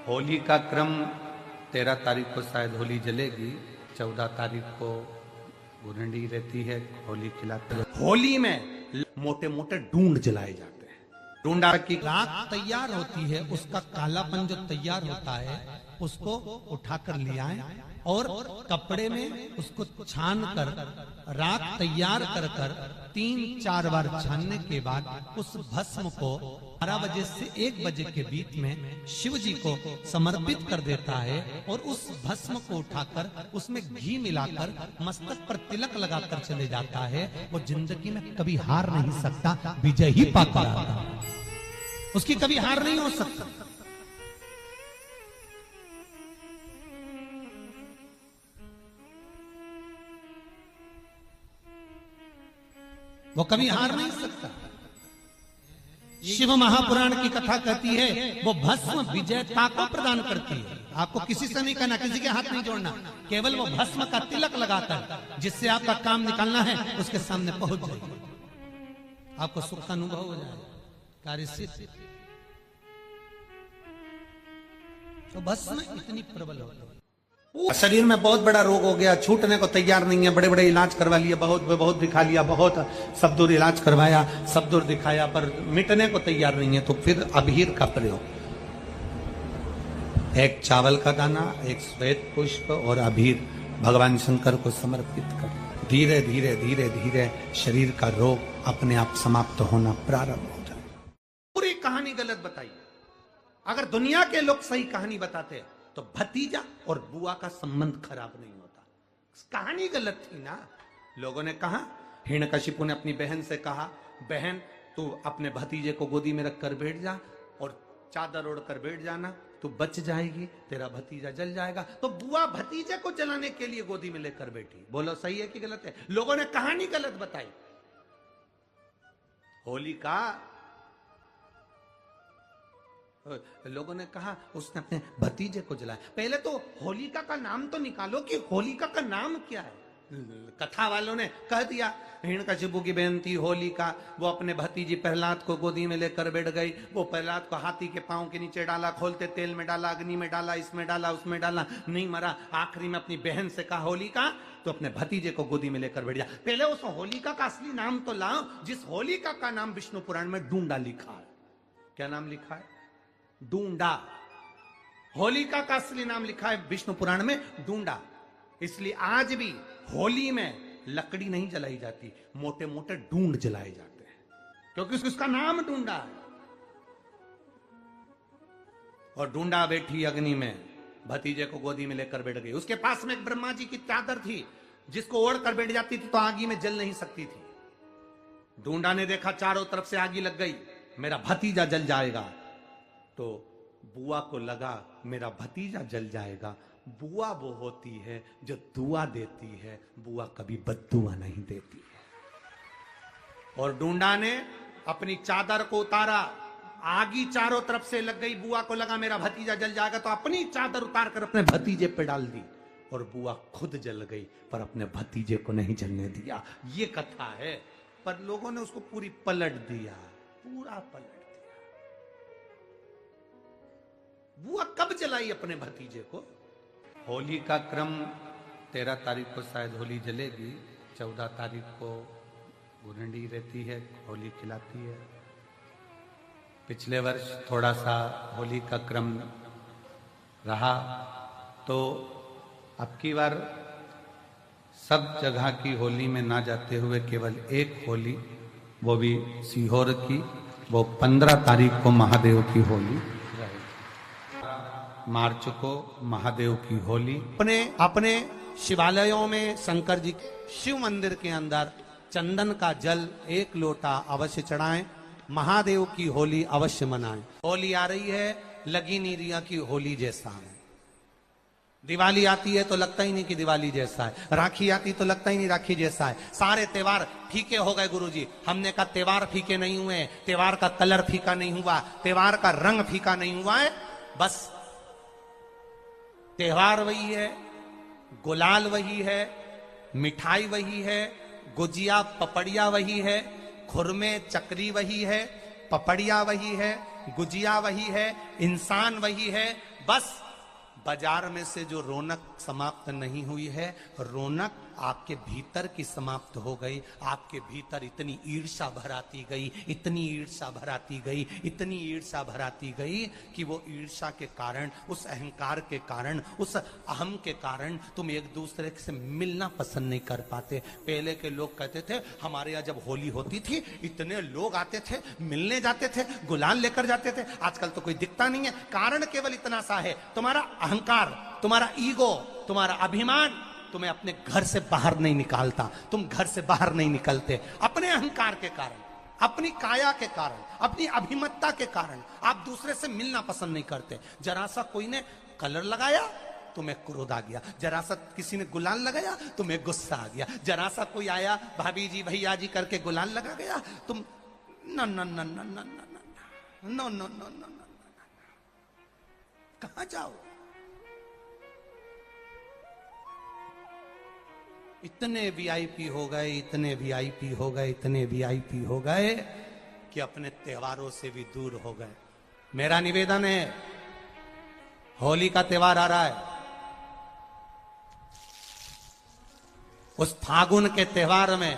होली का क्रम 13 तारीख को शायद होली जलेगी, 14 तारीख को गुरंडी रहती है, होली खिलाते हैं। होली में मोटे मोटे डूंड जलाए जाते हैं। डूंडा की राख तैयार होती है, उसका कालापन जो तैयार होता है उसको उठाकर ले आए और कपड़े में उसको छान कर राख तैयार कर 3-4 बार छानने के बाद उस भस्म को 12 बजे से 1 बजे के बीच में शिव जी को समर्पित कर देता है और उस भस्म को उठाकर उसमें घी मिलाकर मस्तक पर तिलक लगाकर चले जाता है। वो जिंदगी में कभी हार नहीं सकता, विजय ही पाता रहता है, उसकी कभी हार नहीं हो सकता। वो कभी हार नहीं सकता। शिव महापुराण की कथा कहती है वो भस्म विजयता को प्रदान करती है। आपको किसी से नहीं कहना, किसी के हाथ नहीं जोड़ना, केवल वो भस्म का तिलक लगाकर जिससे आपका काम निकालना है उसके सामने पहुंच जाए, आपको सुख का अनुभव हो जाए, कार्य सिद्ध। तो भस्म इतनी प्रबल हो गई, शरीर में बहुत बड़ा रोग हो गया, छूटने को तैयार नहीं है, बड़े बड़े इलाज करवा लिए, बहुत दिखा लिया, बहुत सब दूर इलाज करवाया, सब दूर दिखाया, पर मिटने को तैयार नहीं है। तो फिर अबीर का प्रयोग, एक चावल का दाना, एक श्वेत पुष्प और अबीर भगवान शंकर को समर्पित कर धीरे धीरे धीरे धीरे शरीर का रोग अपने आप समाप्त होना प्रारंभ हो जाए। पूरी कहानी गलत बताई। अगर दुनिया के लोग सही कहानी बताते तो भतीजा और बुआ का संबंध खराब नहीं होता। कहानी गलत थी ना। लोगों ने कहा, हिरण्यकशिपु ने अपनी बहन से कहा, बहन तू अपने भतीजे को गोदी में रखकर बैठ जा और चादर ओढ़कर बैठ जाना, तू बच जाएगी, तेरा भतीजा जल जाएगा। तो बुआ भतीजे को जलाने के लिए गोदी में लेकर बैठी। बोलो सही है कि गलत है? लोगों ने कहानी गलत बताई। होली का लोगों ने कहा उसने अपने भतीजे को जलाया। पहले तो होलिका का नाम तो निकालो कि होलिका का नाम क्या है। कथा वालों ने कह दिया हिरण्यकशिपु की बहन थी होलिका, वो अपने भतीजी प्रहलाद को गोदी में लेकर बैठ गई। वो प्रहलाद को हाथी के पांव के नीचे डाला, खोलते तेल में डाला, अग्नि में डाला, इसमें डाला, उसमें डाला, नहीं मरा। आखिरी में अपनी बहन से कहा होलिका तो अपने भतीजे को गोदी में लेकर बैठ जा। पहले उस होलिका का असली नाम तो लाओ, जिस होलिका का नाम विष्णु पुराण में डूंडा लिखा है। क्या नाम लिखा है? डूंडा। होलिका का असली नाम लिखा है विष्णु पुराण में डूंडा। इसलिए आज भी होली में लकड़ी नहीं जलाई जाती, मोटे मोटे डूंड जलाए जाते हैं, क्योंकि उसका नाम डूंडा है। और डूंडा बैठी अग्नि में, भतीजे को गोदी में लेकर बैठ गई। उसके पास में एक ब्रह्मा जी की चादर थी, जिसको ओढ़ कर बैठ जाती थी तो आगी में जल नहीं सकती थी। डूंडा ने देखा चारों तरफ से आगी लग गई, मेरा भतीजा जल जाएगा। तो बुआ को लगा मेरा भतीजा जल जाएगा। बुआ वो होती है जो दुआ देती है, बुआ कभी बद्दुआ नहीं देती है। और डूंडा ने अपनी चादर को उतारा, आगी चारों तरफ से लग गई। बुआ को लगा मेरा भतीजा जल जाएगा, तो अपनी चादर उतार कर अपने भतीजे पे डाल दी और बुआ खुद जल गई, पर अपने भतीजे को नहीं जलने दिया। ये कथा है, पर लोगों ने उसको पूरी पलट दिया, पूरा पलट दिया। बुआ कब जलाई अपने भतीजे को? होली का क्रम 13 तारीख को शायद होली जलेगी, 14 तारीख को गुरंडी रहती है, होली खिलाती है। पिछले वर्ष थोड़ा सा होली का क्रम रहा, तो अब की बार सब जगह की होली में ना जाते हुए केवल एक होली, वो भी सीहोर की, वो 15 तारीख को महादेव की होली, मार्च को महादेव की होली। अपने शिवालयों में शंकर जी शिव मंदिर के अंदर चंदन का जल 1 लोटा अवश्य चढ़ाएं। महादेव की होली अवश्य मनाएं। होली आ रही है, लगी नहीं रिया की होली जैसा है। दिवाली आती है तो लगता ही नहीं कि दिवाली जैसा है। राखी आती तो लगता ही नहीं राखी जैसा है। सारे त्योहार फीके हो गए गुरुजी। हमने कहा त्योहार फीके नहीं हुए, त्योहार का कलर फीका नहीं हुआ, त्योहार का रंग फीका नहीं हुआ है। बस त्योहार वही है, गुलाल वही है, मिठाई वही है, गुजिया पपड़िया वही है, खुरमे चकरी वही है, पपड़िया वही है, गुजिया वही है, इंसान वही है, बस बाजार में से जो रौनक समाप्त नहीं हुई है, रौनक आपके भीतर की समाप्त हो गई। आपके भीतर इतनी ईर्ष्या भराती गई, इतनी ईर्ष्या भराती गई, इतनी ईर्ष्या भराती गई कि वो ईर्ष्या के कारण, उस अहंकार के कारण, उस अहम के कारण तुम एक दूसरे से मिलना पसंद नहीं कर पाते। पहले के लोग कहते थे हमारे यहाँ जब होली होती थी इतने लोग आते थे, मिलने जाते थे, गुलाल लेकर जाते थे। आजकल तो कोई दिखता नहीं है। कारण केवल इतना सा है, तुम्हारा अहंकार, तुम्हारा ईगो, तुम्हारा अभिमान तुम्हें अपने घर से बाहर नहीं निकालता। तुम घर से बाहर नहीं निकलते अपने अहंकार के कारण, अपनी काया के कारण, अपनी अभिमतता के कारण। आप दूसरे से मिलना पसंद नहीं करते। जरा सा कोई ने कलर लगाया तुम्हें क्रोध आ गया, जरा सा किसी ने गुलाल लगाया तुम्हें गुस्सा आ गया, जरा सा कोई आया भाभी जी भैया जी करके गुलाल लगा गया, तुम न न न न न न न न न न कहां जाओ। इतने वीआईपी हो गए, इतने वीआईपी हो गए, इतने वीआईपी हो गए कि अपने त्योहारों से भी दूर हो गए। मेरा निवेदन है, होली का त्योहार आ रहा है, उस फागुन के त्योहार में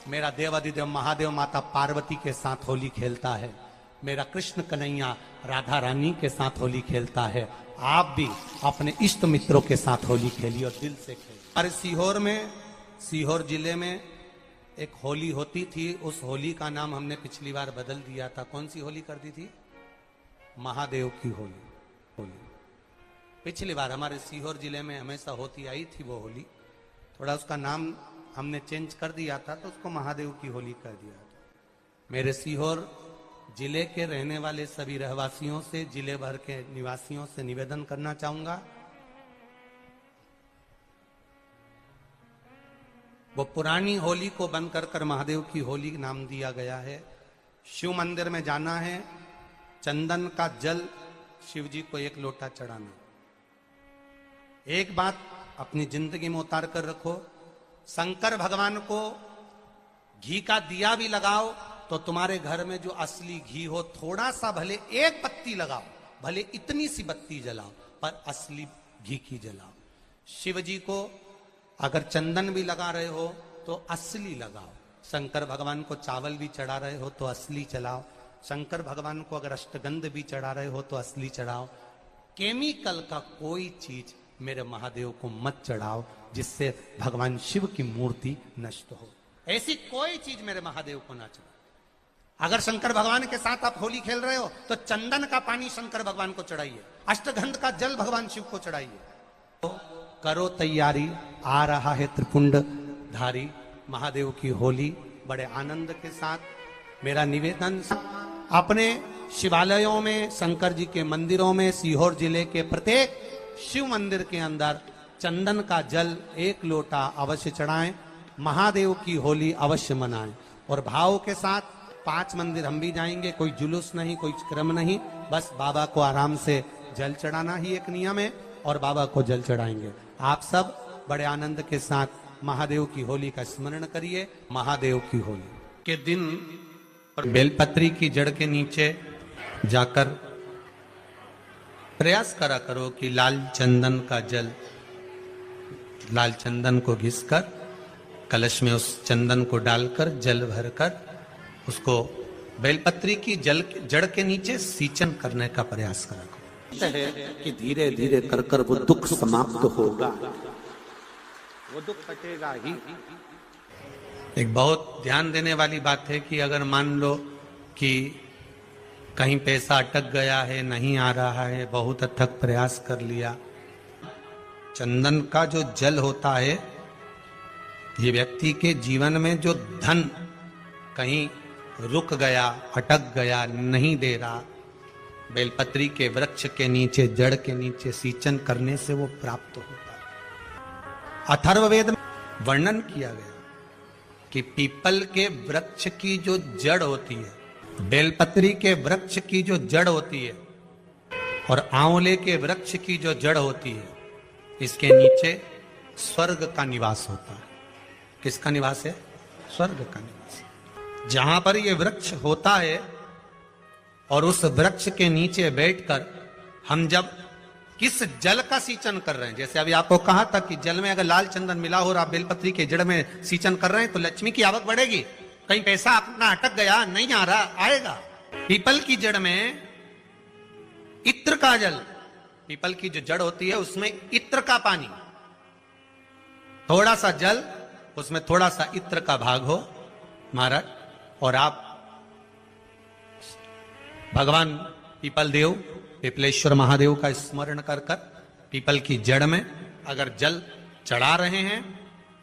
मेरा देवाधिदेव महादेव माता पार्वती के साथ होली खेलता है, मेरा कृष्ण कन्हैया राधा रानी के साथ होली खेलता है। आप भी अपने इष्ट मित्रों के साथ होली खेलिए और दिल से खेलिए। अरे सीहोर में, सीहोर जिले में एक होली होती थी। उस होली का नाम हमने पिछली बार बदल दिया था। कौन सी होली कर दी थी? महादेव की होली। पिछली बार हमारे सीहोर जिले में हमेशा होती आई थी वो होली, थोड़ा उसका नाम हमने चेंज कर दिया था तो उसको महादेव की होली कर दिया था। मेरे सीहोर जिले के रहने वाले सभी रहवासियों से, जिले भर के निवासियों से निवेदन करना चाहूंगा, वो पुरानी होली को बंद कर महादेव की होली नाम दिया गया है। शिव मंदिर में जाना है, चंदन का जल शिव जी को 1 लोटा चढ़ाना। एक बात अपनी जिंदगी में उतार कर रखो, शंकर भगवान को घी का दिया भी लगाओ तो तुम्हारे घर में जो असली घी हो, थोड़ा सा भले 1 पत्ती लगाओ, भले इतनी सी बत्ती जलाओ, पर असली घी की जलाओ। शिव जी को अगर चंदन भी लगा रहे हो तो असली लगाओ। शंकर भगवान को चावल भी चढ़ा रहे हो तो असली चढ़ाओ। शंकर भगवान को अगर अष्टगंध भी चढ़ा रहे हो तो असली चढ़ाओ। केमिकल का कोई चीज मेरे महादेव को मत चढ़ाओ जिससे भगवान शिव की मूर्ति नष्ट हो। ऐसी कोई चीज मेरे महादेव को ना चढ़ाओ। अगर शंकर भगवान के साथ आप होली खेल रहे हो तो चंदन का पानी शंकर भगवान को चढ़ाइए, अष्टगंध का जल भगवान शिव को चढ़ाइए। तो करो तैयारी, आ रहा है त्रिपुंड धारी महादेव की होली। बड़े आनंद के साथ मेरा निवेदन, अपने शिवालयों में, शंकर जी के मंदिरों में, सीहोर जिले के प्रत्येक शिव मंदिर के अंदर चंदन का जल 1 लोटा अवश्य चढ़ाएं, महादेव की होली अवश्य मनाएं। और भाव के साथ 5 मंदिर हम भी जाएंगे, कोई जुलूस नहीं, कोई क्रम नहीं, बस बाबा को आराम से जल चढ़ाना ही एक नियम है और बाबा को जल चढ़ाएंगे। आप सब बड़े आनंद के साथ महादेव की होली का स्मरण करिए। महादेव की होली के दिन और बेलपत्री की जड़ के नीचे जाकर प्रयास करा करो कि लाल चंदन का जल, लाल चंदन को घिसकर कलश में उस चंदन को डालकर जल भरकर उसको बेलपत्री की जड़ के नीचे सींचन करने का प्रयास करा करो। है कि धीरे धीरे कर कर वो दुख समाप्त होगा, वो दुख कटेगा ही। एक बहुत ध्यान देने वाली बात है कि अगर मान लो कि कहीं पैसा अटक गया है, नहीं आ रहा है, बहुत अथक प्रयास कर लिया, चंदन का जो जल होता है, ये व्यक्ति के जीवन में जो धन कहीं रुक गया, अटक गया, नहीं दे रहा, बेलपत्री के वृक्ष के नीचे, जड़ के नीचे सींचन करने से वो प्राप्त होता है। अथर्ववेद में वर्णन किया गया कि पीपल के वृक्ष की जो जड़ होती है, बेलपत्री के वृक्ष की जो जड़ होती है और आंवले के वृक्ष की जो जड़ होती है, इसके नीचे स्वर्ग का निवास होता है। किसका निवास है? स्वर्ग का निवास। जहां पर ये वृक्ष होता है और उस वृक्ष के नीचे बैठकर हम जब किस जल का सींचन कर रहे हैं। जैसे अभी आपको कहा था कि जल में अगर लाल चंदन मिला हो और आप बेलपत्री के जड़ में सींचन कर रहे हैं तो लक्ष्मी की आवक बढ़ेगी। कहीं पैसा अपना अटक गया, नहीं आ रहा, आएगा। पीपल की जड़ में इत्र का जल, पीपल की जो जड़ होती है उसमें इत्र का पानी, थोड़ा सा जल उसमें थोड़ा सा इत्र का भाग हो महाराज, और आप भगवान पीपल देव, पीपलेश्वर महादेव का स्मरण कर कर पीपल की जड़ में अगर जल चढ़ा रहे हैं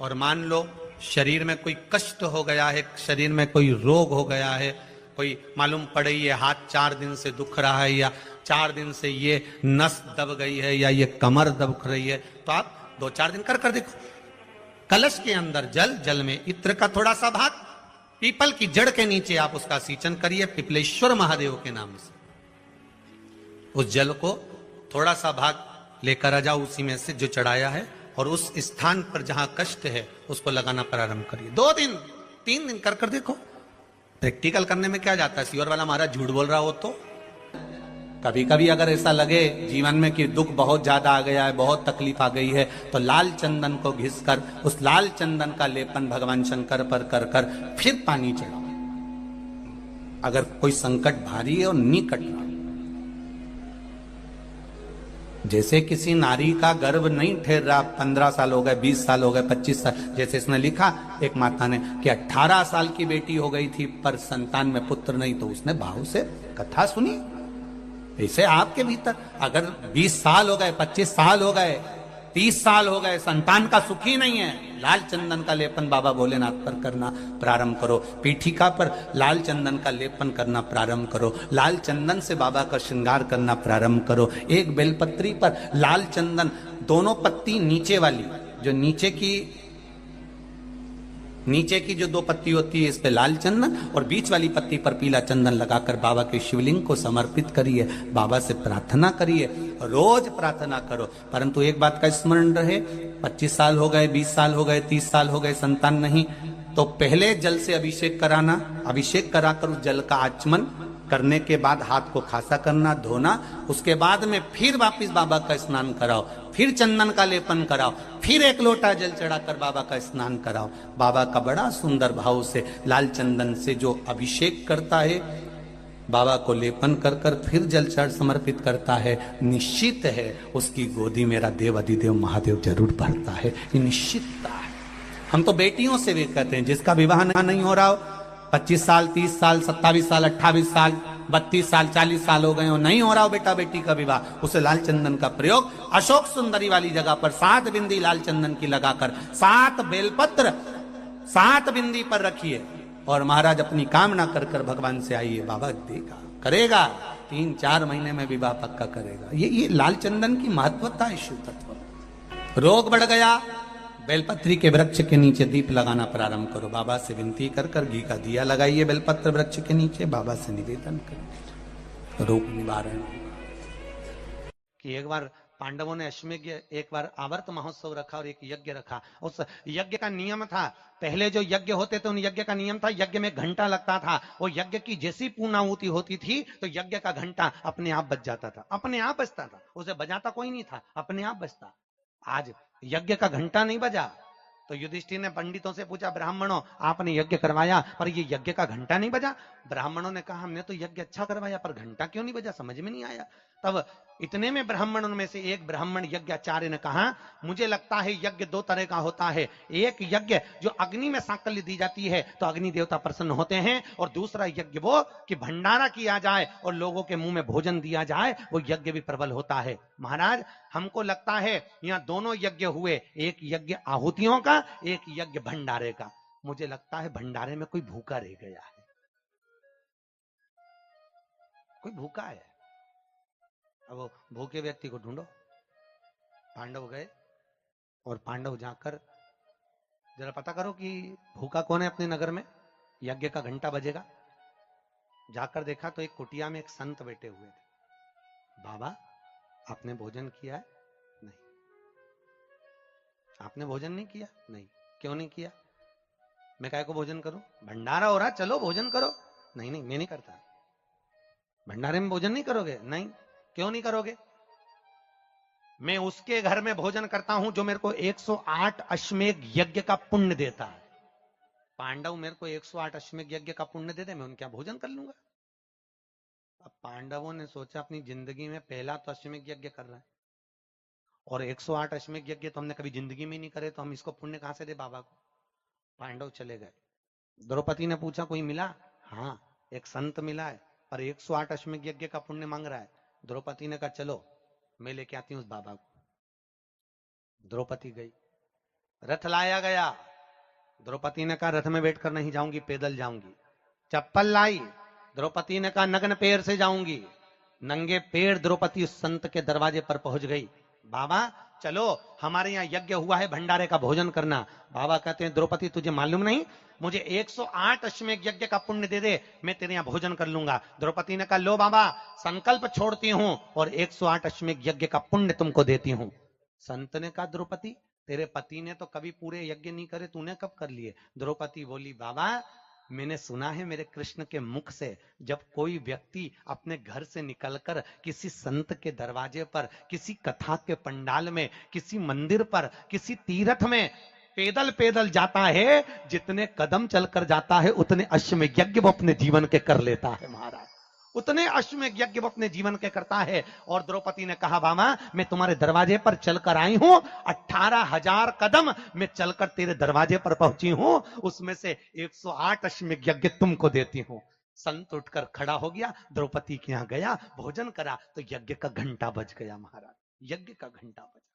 और मान लो शरीर में कोई कष्ट हो गया है, शरीर में कोई रोग हो गया है, कोई मालूम पड़े ये हाथ 4 दिन से दुख रहा है या 4 दिन से ये नस दब गई है या ये कमर दब रही है, तो आप 2-4 दिन कर देखो। कलश के अंदर जल, जल में इत्र का थोड़ा सा भाग, पीपल की जड़ के नीचे आप उसका सींचन करिए पिपलेश्वर महादेव के नाम से। उस जल को थोड़ा सा भाग लेकर आ जाओ उसी में से जो चढ़ाया है, और उस स्थान पर जहां कष्ट है उसको लगाना प्रारंभ करिए। 2 दिन 3 दिन कर देखो। प्रैक्टिकल करने में क्या जाता है, सियोर वाला महाराज झूठ बोल रहा हो तो। कभी कभी अगर ऐसा लगे जीवन में कि दुख बहुत ज्यादा आ गया है, बहुत तकलीफ आ गई है, तो लाल चंदन को घिसकर उस लाल चंदन का लेपन भगवान शंकर पर कर कर फिर पानी चढ़ाओ। अगर कोई संकट भारी है और निकट रहा, जैसे किसी नारी का गर्भ नहीं ठहर रहा, 15 साल हो गए, 20 साल हो गए, 25 साल, जैसे इसने लिखा एक माता ने कि 18 साल की बेटी हो गई थी पर संतान में पुत्र नहीं, तो उसने भाव से कथा सुनी। ऐसे आपके भीतर अगर 20 साल हो गए, 25 साल हो गए, 30 साल हो गए, संतान का सुख ही नहीं है, लाल चंदन का लेपन बाबा भोलेनाथ पर करना प्रारंभ करो। पीठिका पर लाल चंदन का लेपन करना प्रारंभ करो। लाल चंदन से बाबा का श्रृंगार करना प्रारंभ करो। एक बेलपत्री पर लाल चंदन, दोनों पत्ती नीचे वाली, जो नीचे की जो 2 पत्ती होती है इस पे लाल चंदन, और बीच वाली पत्ती पर पीला चंदन लगाकर बाबा के शिवलिंग को समर्पित करिए। बाबा से प्रार्थना करिए, रोज प्रार्थना करो। परंतु एक बात का स्मरण रहे, 25 साल हो गए, 20 साल हो गए, 30 साल हो गए, संतान नहीं, तो पहले जल से अभिषेक कराना, अभिषेक कराकर उस जल का आचमन करने के बाद हाथ को खासा करना, धोना, उसके बाद में फिर वापिस बाबा का स्नान कराओ, फिर चंदन का लेपन कराओ, फिर 1 लोटा जल चढ़ाकर बाबा का स्नान कराओ। बाबा का बड़ा सुंदर भाव से लाल चंदन से जो अभिषेक करता है, बाबा को लेपन कर कर फिर जल चढ़ समर्पित करता है, निश्चित है उसकी गोदी मेरा देव अधिदेव महादेव जरूर भरता है। ये निश्चितता है। हम तो बेटियों से भी कहते हैं, जिसका विवाह नहीं हो रहा हो, 25 साल, 30 साल, 27 साल, 28 साल, 32 साल, 40 साल हो गए हो, नहीं हो रहा हो बेटा बेटी का विवाह, उसे लाल चंदन का प्रयोग अशोक सुंदरी वाली जगह पर 7 बिंदी लाल चंदन की लगाकर 7 बेलपत्र 7 बिंदी पर रखिए, और महाराज अपनी कामना कर कर भगवान से आइए, बाबा देगा, करेगा, 3-4 महीने में विवाह पक्का करेगा। ये लाल चंदन की महत्वता है। शिव तत्व। रोग बढ़ गया, बेलपत्री के वृक्ष के नीचे दीप लगाना प्रारंभ करो। बाबा से विनती कर कर घी का दिया लगाइए बेलपत्र वृक्ष के नीचे, बाबा से निवेदन करिए, रोग निवारण। कि एक बार पांडवों ने अश्वमेध, एक बार आवर्त महोत्सव रखा और एक यज्ञ रखा। उस यज्ञ का नियम था, पहले जो यज्ञ होते थे उन यज्ञ का नियम था, यज्ञ में घंटा लगता था। वो यज्ञ की जैसी पूर्णाहुति होती थी तो यज्ञ का घंटा अपने आप बज जाता था, अपने आप बजता था, उसे बजाता कोई नहीं था, अपने आप बजता। आज यज्ञ का घंटा नहीं बजा तो युधिष्ठिर ने पंडितों से पूछा, ब्राह्मणों आपने यज्ञ करवाया पर ये यज्ञ का घंटा नहीं बजा। ब्राह्मणों ने कहा, हमने तो यज्ञ अच्छा करवाया पर घंटा क्यों नहीं बजा, समझ में नहीं आया। तब इतने में ब्राह्मणों में से एक ब्राह्मण यज्ञाचार्य ने कहा, मुझे लगता है यज्ञ 2 तरह का होता है, एक यज्ञ जो अग्नि में सांकल्य दी जाती है तो अग्नि देवता प्रसन्न होते हैं, और दूसरा यज्ञ वो कि भंडारा किया जाए और लोगों के मुंह में भोजन दिया जाए, वो यज्ञ भी प्रबल होता है। महाराज हमको लगता है यहाँ दोनों यज्ञ हुए, एक यज्ञ आहुतियों का, एक यज्ञ भंडारे का। मुझे लगता है भंडारे में कोई भूखा रह गया है, कोई भूखा है। अब वो भूखे व्यक्ति को ढूंढो। पांडव गए और पांडव जाकर जरा पता करो कि भूखा कौन है अपने नगर में, यज्ञ का घंटा बजेगा। जाकर देखा तो एक कुटिया में एक संत बैठे हुए थे। बाबा आपने भोजन किया है? नहीं। आपने भोजन नहीं किया? नहीं। क्यों नहीं किया? मैं काय को भोजन करूं, भंडारा हो रहा, चलो भोजन करो। नहीं नहीं मैं नहीं करता। भंडारे में भोजन नहीं करोगे? नहीं। क्यों नहीं करोगे? मैं उसके घर में भोजन करता हूं जो मेरे को 108 अश्वमेध यज्ञ का पुण्य देता है। पांडव मेरे को 108 अश्वमेध यज्ञ का पुण्य दे दे, मैं उनके यहाँ भोजन कर लूंगा। अब पांडवों ने सोचा अपनी जिंदगी में पहला तो अश्वमेध यज्ञ कर रहा है, और 108 अश्वमेध यज्ञ तो हमने कभी जिंदगी में नहीं करे, तो हम इसको पुण्य कहां से दे बाबा को। पांडव चले गए। द्रौपदी ने पूछा कोई मिला? हाँ, एक संत मिला है, पर 108 अश्वमेध यज्ञ का पुण्य मांग रहा है। द्रौपदी ने कहा चलो मैं लेके आती हूं उस बाबा को। द्रौपदी गई, रथ लाया गया। द्रौपदी ने कहा रथ में बैठकर नहीं जाऊंगी, पैदल जाऊंगी। चप्पल लाई, द्रौपदी ने कहा नग्न पैर से जाऊंगी। नंगे पैर द्रौपदी उस संत के दरवाजे पर पहुंच गई। बाबा चलो, हमारे यहाँ यज्ञ हुआ है, भंडारे का भोजन करना। बाबा कहते हैं द्रौपदी तुझे मालूम नहीं, मुझे 108 अश्वमेध यज्ञ का पुण्य दे दे, मैं तेरे यहाँ भोजन कर लूंगा। द्रौपदी ने कहा लो बाबा, संकल्प छोड़ती हूं और 108 अश्वमेध यज्ञ का पुण्य तुमको देती हूं। संत ने कहा द्रौपदी तेरे पति ने तो कभी पूरे यज्ञ नहीं करे, तूने कब कर लिए? द्रौपदी बोली बाबा मैंने सुना है मेरे कृष्ण के मुख से, जब कोई व्यक्ति अपने घर से निकलकर किसी संत के दरवाजे पर, किसी कथा के पंडाल में, किसी मंदिर पर, किसी तीर्थ में पैदल पैदल जाता है, जितने कदम चलकर जाता है उतने अश्वमेध यज्ञ वो अपने जीवन के कर लेता है महाराज, उतने अश्वमेध यज्ञ वो अपने जीवन के करता है। और द्रौपदी ने कहा बाबा मैं तुम्हारे दरवाजे पर चलकर आई हूं, 18,000 कदम मैं चलकर तेरे दरवाजे पर पहुंची हूं, उसमें से 108 अश्वमेध यज्ञ तुमको देती हूं। संत उठकर खड़ा हो गया, द्रौपदी के यहां गया, भोजन करा, तो यज्ञ का घंटा बज गया महाराज, यज्ञ का घंटा बजा।